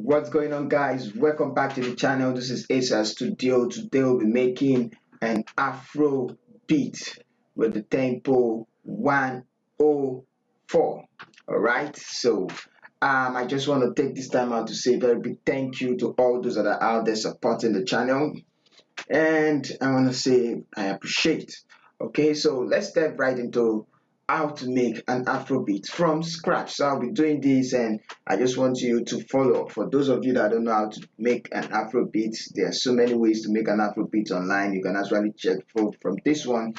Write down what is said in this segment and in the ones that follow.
What's going on, guys? Welcome back to the channel. This is Asa Studio. Today we'll be making an Afro beat with the tempo 104. All right, so I just want to take this time out to say a very big thank you to all those that are out there supporting the channel, and I want to say I appreciate. Okay, so let's step right into how to make an Afrobeat from scratch. So I'll be doing this, and I just want you to follow. For those of you that don't know how to make an Afrobeat, there are so many ways to make an Afrobeat online. You can actually check from this one.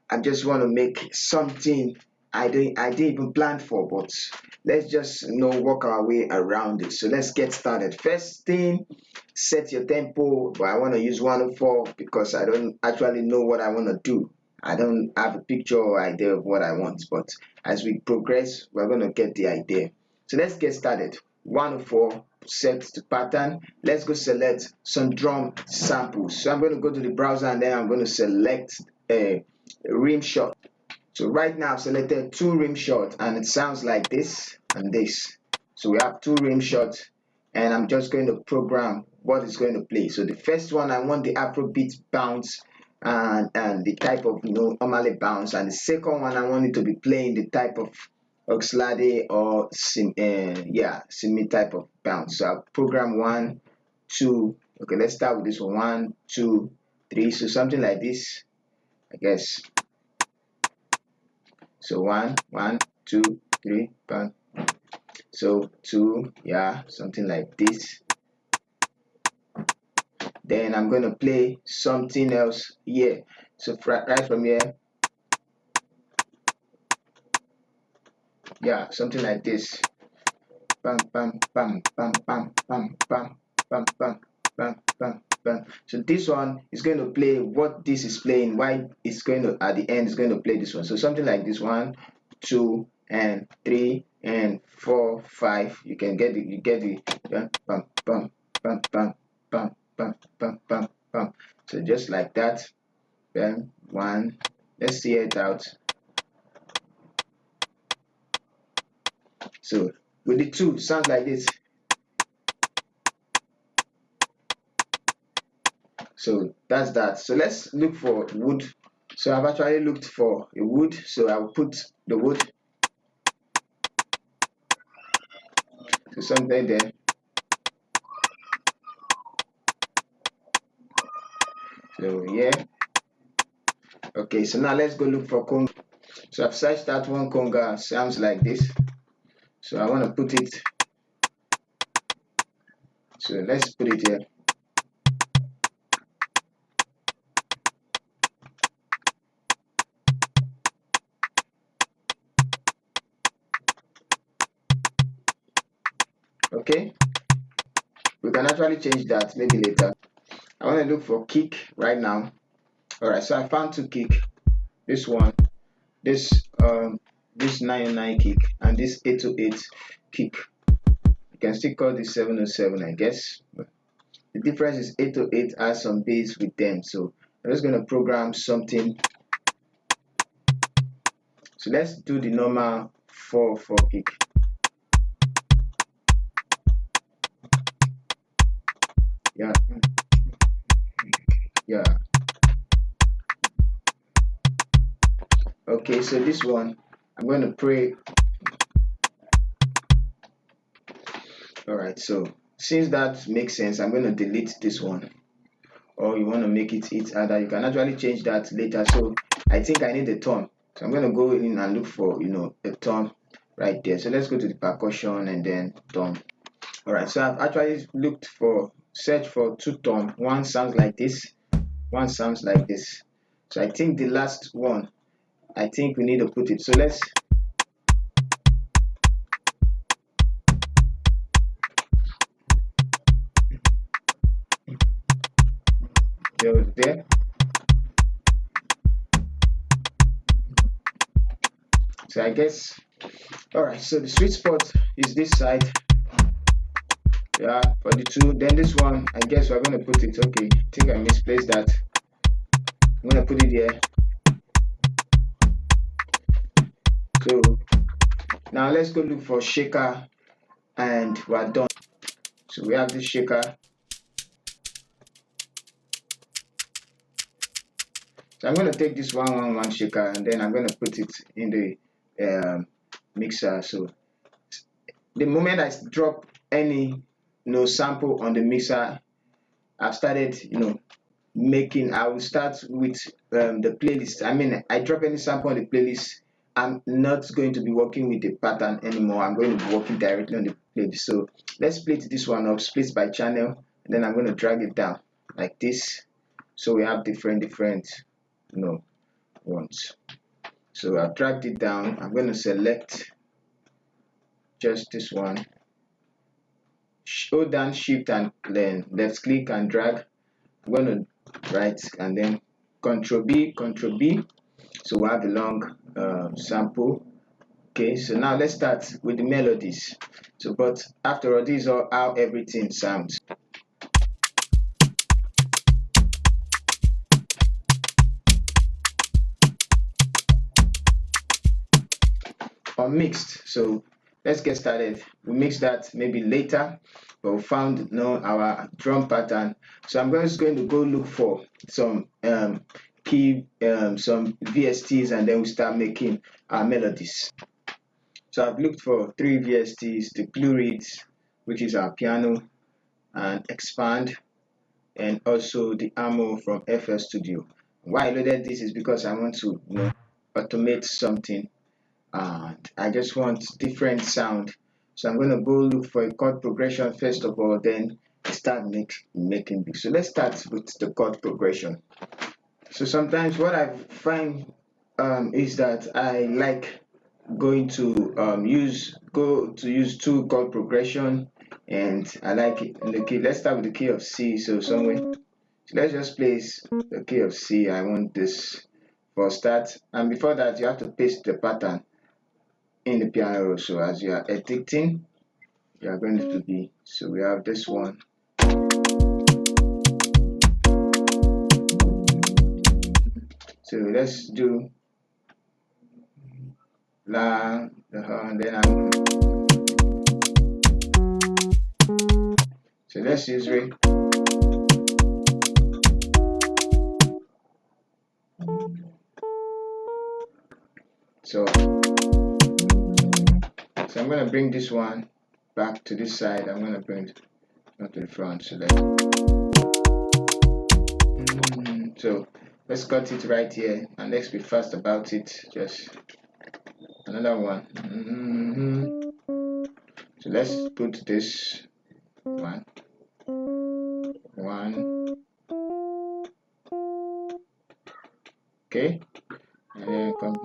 I just want to make something I didn't even plan for, but let's just work our way around it. So let's get started. First thing, set your tempo, but I want to use 104 because I don't actually know what I want to do. I don't have a picture or idea of what I want, but as we progress, we're going to get the idea. So let's get started. 104, set the pattern. Let's go select some drum samples. So I'm going to go to the browser and then I'm going to select a rim shot. So right now I've selected two rim shots and it sounds like this and this. So we have two rim shots and I'm just going to program what is going to play. So the first one, I want the Afrobeat bounce and the type of normally bounce, and the second one I want it to be playing the type of Oxlade or simi type of bounce. So I'll program 1, 2. Okay, let's start with this one. 1, 2, 3. So something like this, I guess. So 1, 1, 2, 3, 1. So 2, yeah, something like this. Then I'm going to play something else here. So right from here, yeah, something like this. Bam, bam, bam, bam, bam, bam, bam, bam, bam, bam, bam, bam. So this one is going to play what this is playing. Why it's going to at the end is going to play this one. So something like this: 1, 2, and 3, and 4, 5. You can get the bam, bam, bam, bam, bam, bam, bam, bam, bam, bam. So just like that. Then 1. Let's see it out. So with the 2, sounds like this. So that's that. So let's look for wood. So I've actually looked for a wood. So I'll put the wood. So something there. So yeah. Okay, so now let's go look for conga. So I've searched that one. Conga sounds like this. So I want to put it. So let's put it here. Okay, we can actually change that maybe later. I want to look for kick right now. All right, so I found 2 kick. This one, this 909 kick, and this 808 kick. You can still call this 707, I guess. But the difference is 808 has some bass with them. So I'm just going to program something. So let's do the normal 4/4 kick. Yeah. Yeah. Okay, so this one, I'm going to play. All right, so since that makes sense, I'm going to delete this one. Or you want to make it hit harder, you can actually change that later. So I think I need a tone. So I'm going to go in and look for, a tone right there. So let's go to the percussion and then tone. All right, so I've actually search for 2 tone. One sounds like this, one sounds like this. So I think the last one, I think we need to put it. So let's go there. So I guess, all right, so the sweet spot is this side. Yeah, for the 2. Then this one, I guess we're going to put it. Okay, I think I misplaced that. I'm going to put it here. So now let's go look for shaker and we're done. So we have this shaker. So I'm going to take this 111 shaker and then I'm going to put it in the mixer. So the moment I drop any sample on the mixer, I've started making. I will start with the playlist. I mean, I drop any sample on the playlist, I'm not going to be working with the pattern anymore. I'm going to be working directly on the playlist. So let's split this one up, split by channel, and then I'm going to drag it down like this. So we have different ones. So I've dragged it down. I'm going to select just this one. Hold down shift and then left click and drag. I'm going to right and then control B. So we have a long sample. Okay, so now let's start with the melodies. So but after all, these are how everything sounds. Unmixed. So let's get started. We mix that maybe later, but we found our drum pattern. So I'm just going to go look for some key, some VSTs, and then we start making our melodies. So I've looked for 3 VSTs: the glue reeds, which is our piano, and expand, and also the ammo from FL Studio. Why I loaded this is because I want to automate something and I just want different sound. So I'm going to go look for a chord progression first of all, then start making beats. So let's start with the chord progression. So sometimes what I find is that I like going to use 2 chord progression, and I like it in the key. Let's start with the key of C. So somewhere, so let's just place the key of C. I want this for start, and before that you have to paste the pattern in the piano roll. So as you are editing, you are going to be, so we have this one. So let's do la, and then so let's use re. So I'm going to bring this one back to this side. I'm going to bring it to the front. So let's cut it right here, and let's be fast about it. Just another one. So let's put this one. Okay, and then come.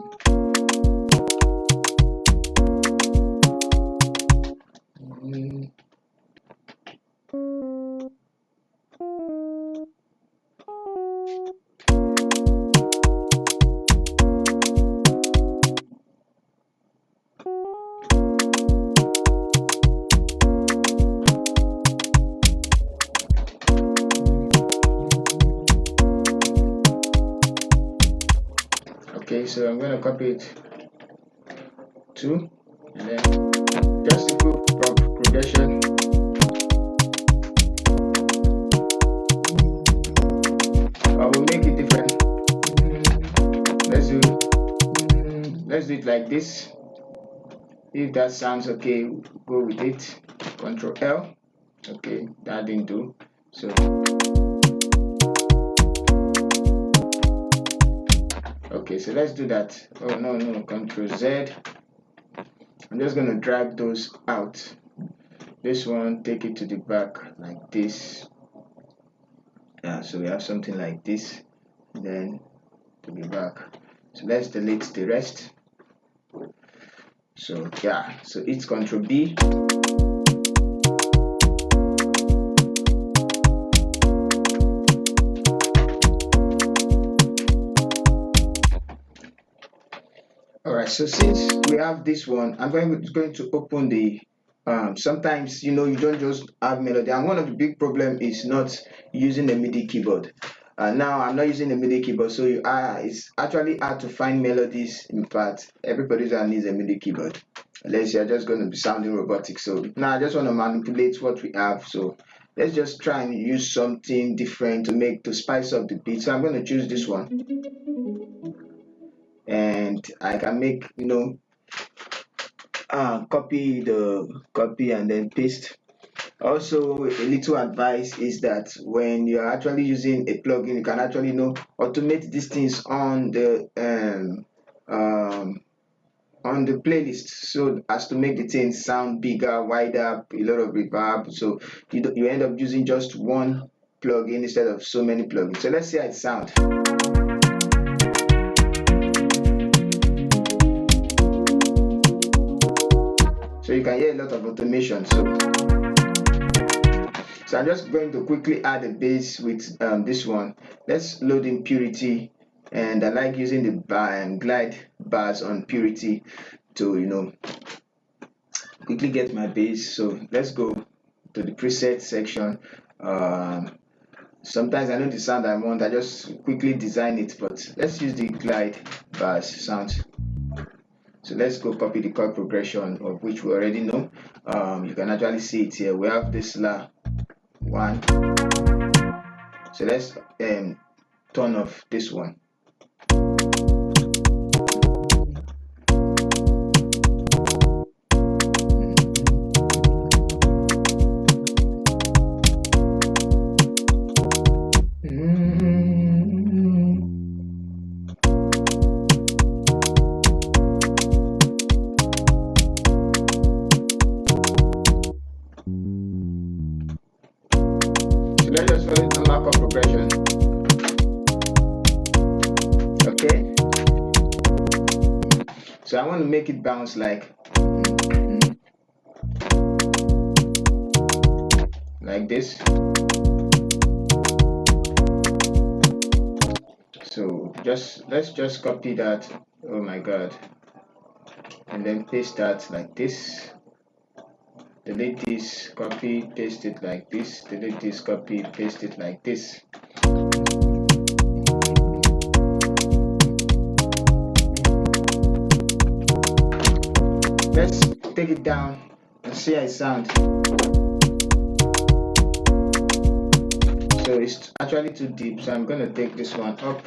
Okay, so I'm going to copy it 2, and then just improve progression. I will make it different. Let's do it like this. If that sounds okay, go with it. Control L. Okay, that didn't do. So okay, so let's do that. Oh no, Control Z. I'm just gonna drag those out. This one, take it to the back like this. Yeah, so we have something like this, then to the back. So let's delete the rest. So yeah, so it's Control B. Alright, so since we have this one, I'm going to open the sometimes you don't just have melody, and one of the big problem is not using the MIDI keyboard. Now I'm not using the MIDI keyboard, so it's actually hard to find melodies. In fact, every producer needs a MIDI keyboard. unless you're just going to be sounding robotic. So now I just want to manipulate what we have. So let's just try and use something different to spice up the beat. So I'm going to choose this one, and I can make, copy and then paste. Also, a little advice is that when you're actually using a plugin, you can actually automate these things on the playlist, so as to make the thing sound bigger, wider, a lot of reverb. So you end up using just one plugin instead of so many plugins. So let's see how it sounds. So you can hear a lot of automation. So I'm just going to quickly add a bass with this one. Let's load in Purity, and I like using the glide bars on Purity to quickly get my bass. So let's go to the preset section. Sometimes I know the sound I want, I just quickly design it, but let's use the glide bars sound. So let's go copy the chord progression, of which we already know. You can actually see it here. We have this La 1. So let's turn off this one. So let's just follow the normal chord progression. Okay. So I want to make it bounce like this. So let's just copy that. Oh my god. And then paste that like this. Delete this, copy, paste it like this. Delete this, copy, paste it like this. Let's take it down and see how it sounds. So it's actually too deep, so I'm going to take this one up.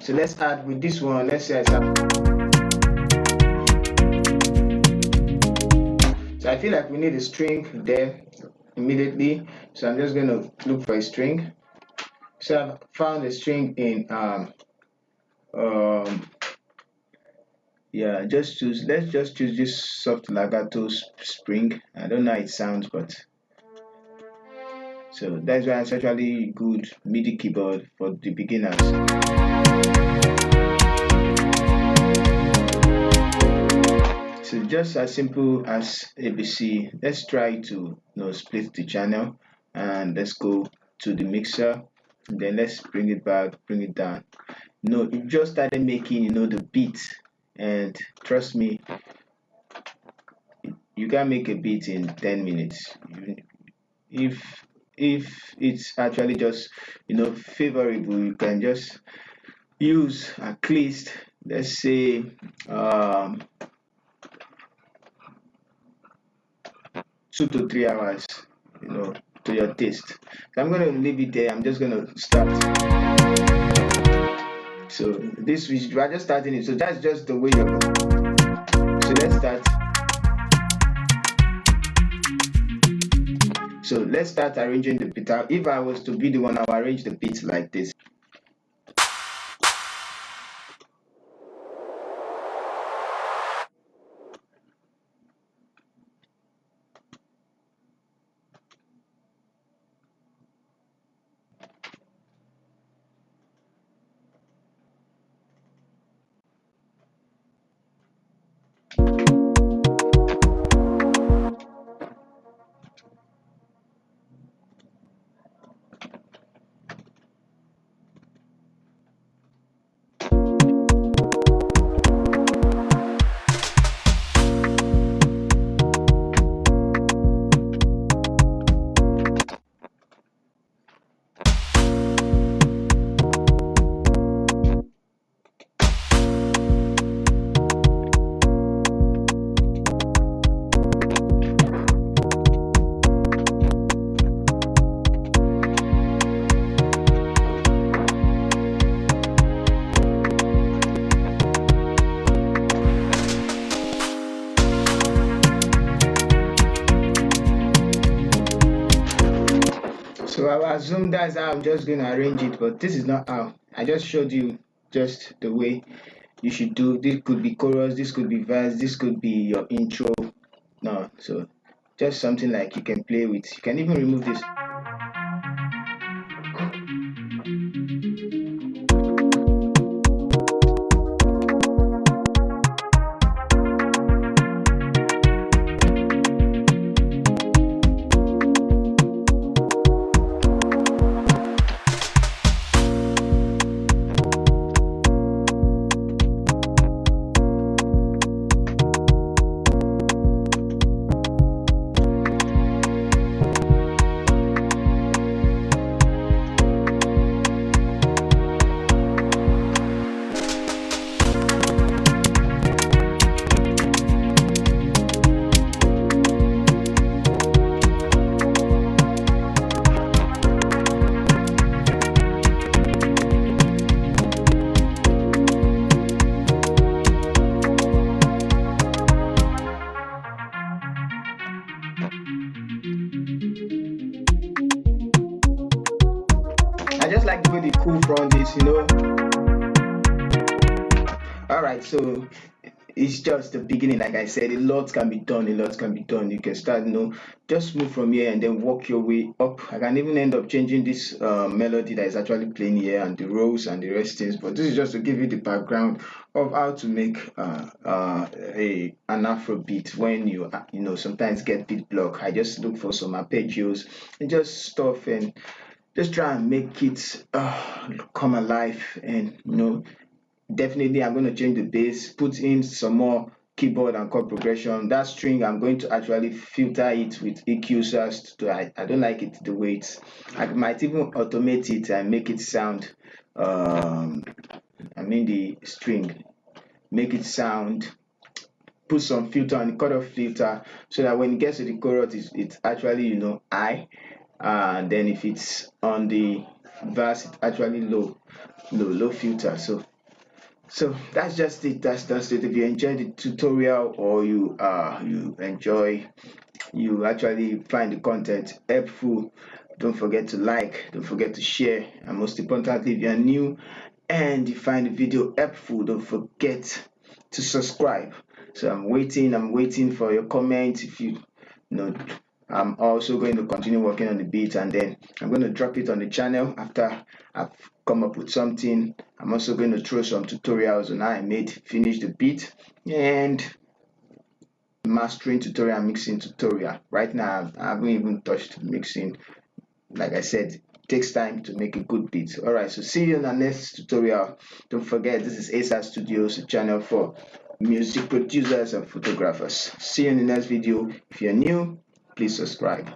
So let's add with this one. Let's see how it sounds. So I feel like we need a string there immediately. So I'm just going to look for a string. So I've found a string in yeah, let's just choose this soft legato string. I don't know how it sounds, but so that's why it's actually good MIDI keyboard for the beginners. So just as simple as ABC. Let's try to split the channel, and let's go to the mixer, and then let's bring it back, bring it down. You just started making the beat, and trust me, you can make a beat in 10 minutes if it's actually just favorable. You can just use at least, let's say, 2 to 3 hours, to your taste. So I'm going to leave it there. I'm just going to start. So this we are just starting it. So that's just the way you're going. So let's start. So let's start arranging the beat. If I was to be the one, I'll arrange the beat like this. I assume that's how I'm just going to arrange it, but this is not how. I just showed you just the way you should do. This could be chorus, this could be verse, this could be your intro. No, so just something like you can play with. You can even remove this. I just like the way the cool front is. All right, so it's just the beginning. Like I said, a lot can be done. A lot can be done. You can start, just move from here and then work your way up. I can even end up changing this melody that is actually playing here and the rows and the rest things. But this is just to give you the background of how to make an Afro beat when you sometimes get beat block. I just look for some arpeggios and just stuff and just try and make it come alive and definitely I'm going to change the bass, put in some more keyboard and chord progression. That string I'm going to actually filter it with EQ so as I don't like it the way it's. I might even automate it and make it sound the string, make it sound, put some filter on the cutoff filter so that when it gets to the chorus it's actually high, and then if it's on the verse it's actually low filter. So that's just it. That's it. If you enjoyed the tutorial or you actually find the content helpful, don't forget to like, don't forget to share, and most importantly, if you're new and you find the video helpful, don't forget to subscribe. So I'm waiting for your comments. If you know I'm also going to continue working on the beat and then I'm going to drop it on the channel after I've come up with something. I'm also going to throw some tutorials on how I finish the beat and mastering tutorial, mixing tutorial. Right now I haven't even touched mixing. Like I said, it takes time to make a good beat. Alright, so see you in the next tutorial. Don't forget, this is ASA Studios, a channel for music producers and photographers. See you in the next video. If you're new, please subscribe.